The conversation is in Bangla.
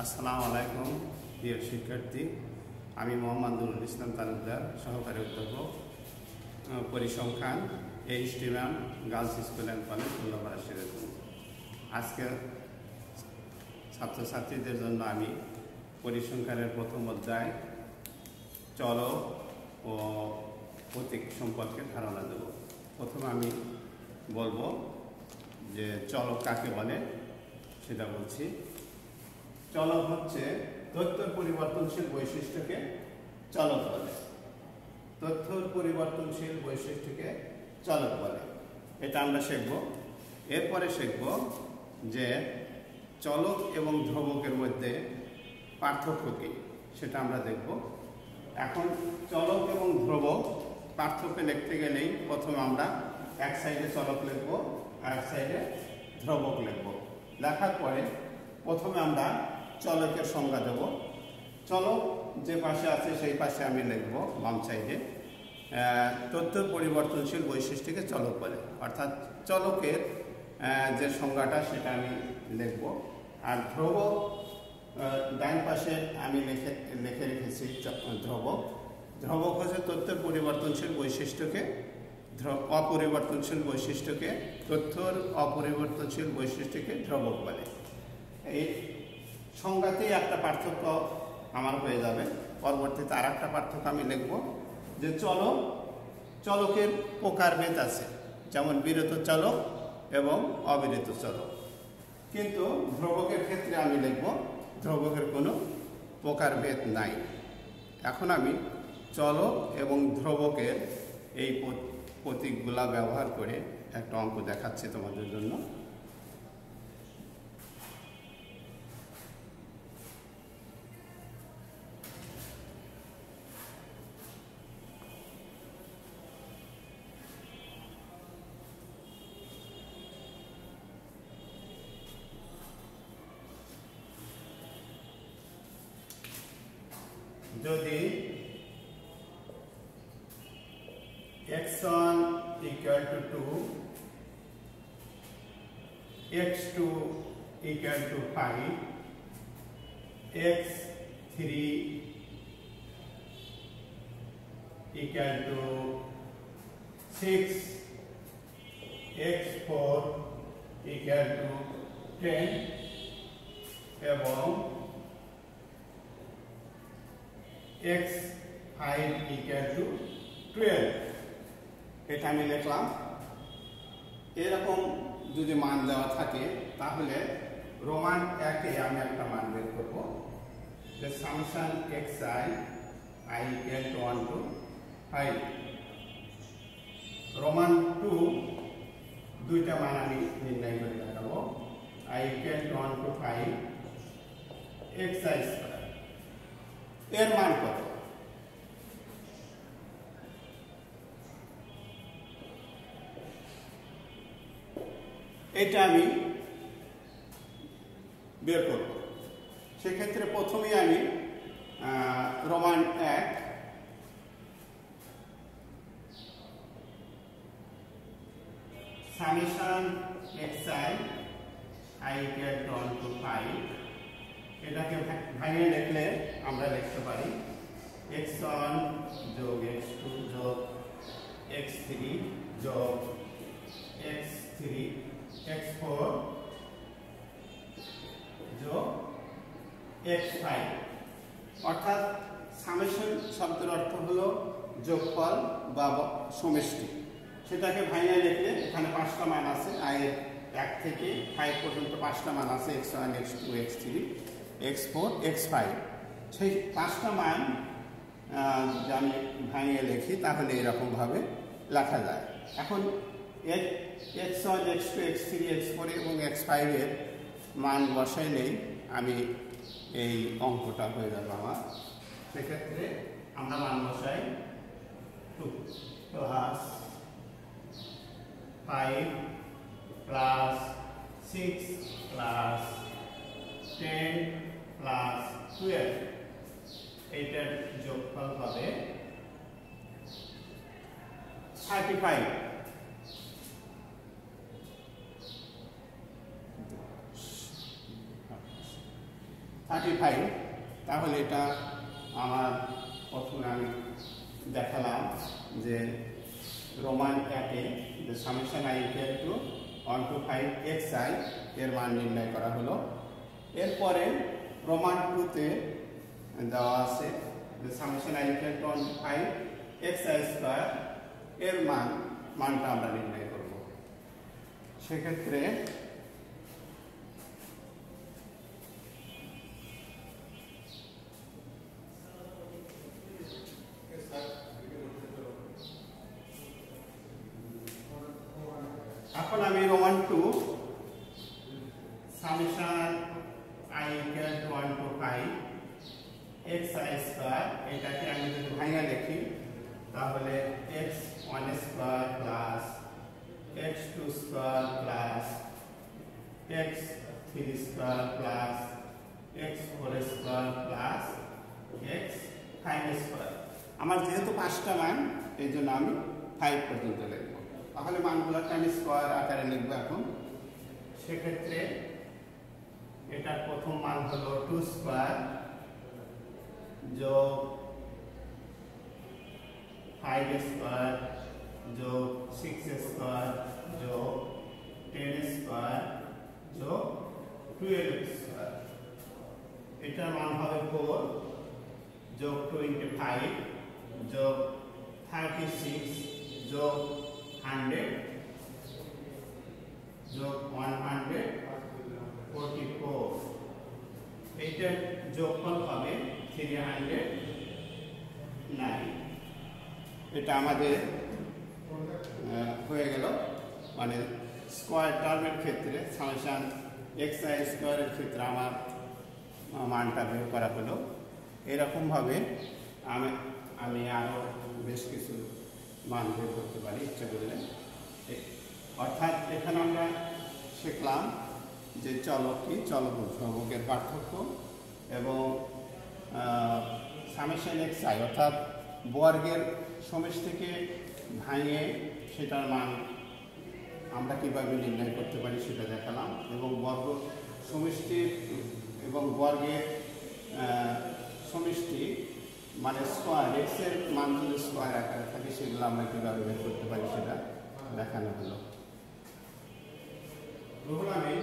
আসসালামু আলাইকুম প্রিয় শিক্ষার্থী, আমি মোহাম্মদ নুরুল ইসলাম তালুকদার, সহকারী অধ্যাপক পরিসংখ্যান HTML girls school and college Ullapara Sirajganj. আজকে ছাত্রছাত্রীদের জন্য আমি পরিসংখ্যানের প্রথম অধ্যায় চলক ও প্রতীক সম্পর্কে ধারণা দেব। প্রথমে আমি বলবো যে চলক কাকে বলে সেটা বলছি। চলক হচ্ছে তথ্যের পরিবর্তনশীল বৈশিষ্ট্যকে চলক বলে। তথ্যের পরিবর্তনশীল বৈশিষ্ট্যকে চলক বলে, এটা আমরা শিখব। এরপরে শিখব যে চলক এবং ধ্রুবকের মধ্যে পার্থক্য কী, সেটা আমরা দেখব। এখন চলক এবং ধ্রুবক পার্থক্য লিখতে গেলেই প্রথমে আমরা এক সাইডে চলক লিখব আর এক সাইডে ধ্রুবক লিখব। লেখার পরে প্রথমে আমরা চলকের সংজ্ঞা দেব। চলক যে পাশে আছে সেই পাশে আমি লিখব বাম সাইডে তথ্য পরিবর্তনশীল বৈশিষ্ট্যকে চলক বলে, অর্থাৎ চলকের যে সংজ্ঞাটা সেটা আমি লিখব। আর ধ্রুবক ডান পাশে আমি লিখে রেখেছি ধ্রুবক। ধ্রুবক হচ্ছে তথ্যের পরিবর্তনশীল বৈশিষ্ট্যকে অপরিবর্তনশীল বৈশিষ্ট্যকে তথ্যর অপরিবর্তনশীল বৈশিষ্ট্যকে ধ্রুবক বলে। এই সংজ্ঞাতেই একটা পার্থক্য আমার হয়ে যাবে। পরবর্তীতে আর একটা পার্থক্য আমি লিখব যে চলকের প্রকারভেদ আছে, যেমন বিরত চলক এবং অবিরত চলক। কিন্তু ধ্রুবকের ক্ষেত্রে আমি লিখব ধ্রুবকের কোনো প্রকারভেদ নাই। এখন আমি চলক এবং ধ্রুবকের এই প্রতীকগুলা ব্যবহার করে একটা অঙ্ক দেখাচ্ছি তোমাদের জন্য। যদি x1 equal to 2, x2 equal to 5, x3 equal to 6, x4 equal to 10 এবং x5 equal to 12, এটা আমি লিখলাম। এরকম যদি মান দেওয়া থাকে তাহলে রোমান 1-এ আমি একটা মান বের করব যে সামসান xi i equal to 1 to 5। Roman 2 দুইটা মান আমি নির্ণয় করে দেখাবো, i equal to 1 to 5 xi square. এর মান কত? এটা আমি বের করব। সেক্ষেত্রে প্রথমেই আমি Roman 1 summation xi i equal to 1 to 5 এটাকে ভাঙিয়ে লিখলে আমরা লিখতে পারি x1 যোগ x2 যোগ x3 যোগ x3 x4 যোগ x5, অর্থাৎ সামেশন শব্দের অর্থ হলো যোগফল বা সমষ্টি। সেটাকে ভাঙিয়ে লিখলে এখানে 5টা মান আছে, i 1 থেকে 5 পর্যন্ত 5টা মান আছে, x1 x2 x3 x4 x5। সেই 5টা মান যদি আমি ভাঙিয়ে লিখি তাহলে এরকমভাবে লেখা যায়। এখন x1 x2 x3 x4 এবং x5 এর মান বসাইলেই আমি এই অঙ্কটা হয়ে যাবে আমার। সেক্ষেত্রে আমরা মান বসাই 2 প্লাস 5 প্লাস 6 প্লাস 10 প্লাস 12, এইটার যোগফল হবে 35। 35, তাহলে এটা আমার প্রথমে আমি দেখালাম যে রোমান একে যে summation i equal to 1 to 5 xi এর মান নির্ণয় করা হলো। এরপরে রোমান 2-তে দেওয়া আছে যে summation i equal to 1 to 5 xi square এর মানটা আমরা নির্ণয় করব। সেক্ষেত্রে এখন আমি Roman 2 summation i equal to 1 to 5 xi square এটাকে আমি যদি ভাঙা লিখি তাহলে x1 square plus x2 square plus x3 square plus x4 square plus x5 square. আমার যেহেতু 5টা মান এই জন্য আমি 5 পর্যন্ত লিখব। তাহলে মানগুলোকে আমি স্কয়ার আকারে লিখব এখন। সেক্ষেত্রে এটার প্রথম মান হলো 2 স্কয়ার যোগ 5 স্কয়ার যোগ 6 স্কয়ার যোগ 10 স্কয়ার যোগ 12 স্কয়ার। এটার মান হবে 4 যোগ 25 যোগ 36 যোগ 100 যোগ 144। এইটার যোগফল হবে 309। এটা আমাদের হয়ে গেল, মানে স্কয়ার টার্মের ক্ষেত্রে সামেশন xi স্কয়ারের ক্ষেত্রে আমার মানটা বের করা হলো। এরকমভাবে আমি আরও বেশ কিছু মান বের করতে পারি ইচ্ছা করলে। অর্থাৎ এখানে আমরা শিখলাম যে চলক কি, চলক ধ্রুবকের পার্থক্য এবং সামেশন xi অর্থাৎ বর্গের সমষ্টিকে ভাঙে সেটার মান আমরা কীভাবে নির্ণয় করতে পারি সেটা দেখালাম, এবং বর্গ সমষ্টি এবং বর্গের সমষ্টি মানে স্কয়ার x এর মান যদি স্কয়ার আকারে থাকে সেগুলো আমরা কীভাবে বের করতে পারি সেটা দেখানো হলো। আমি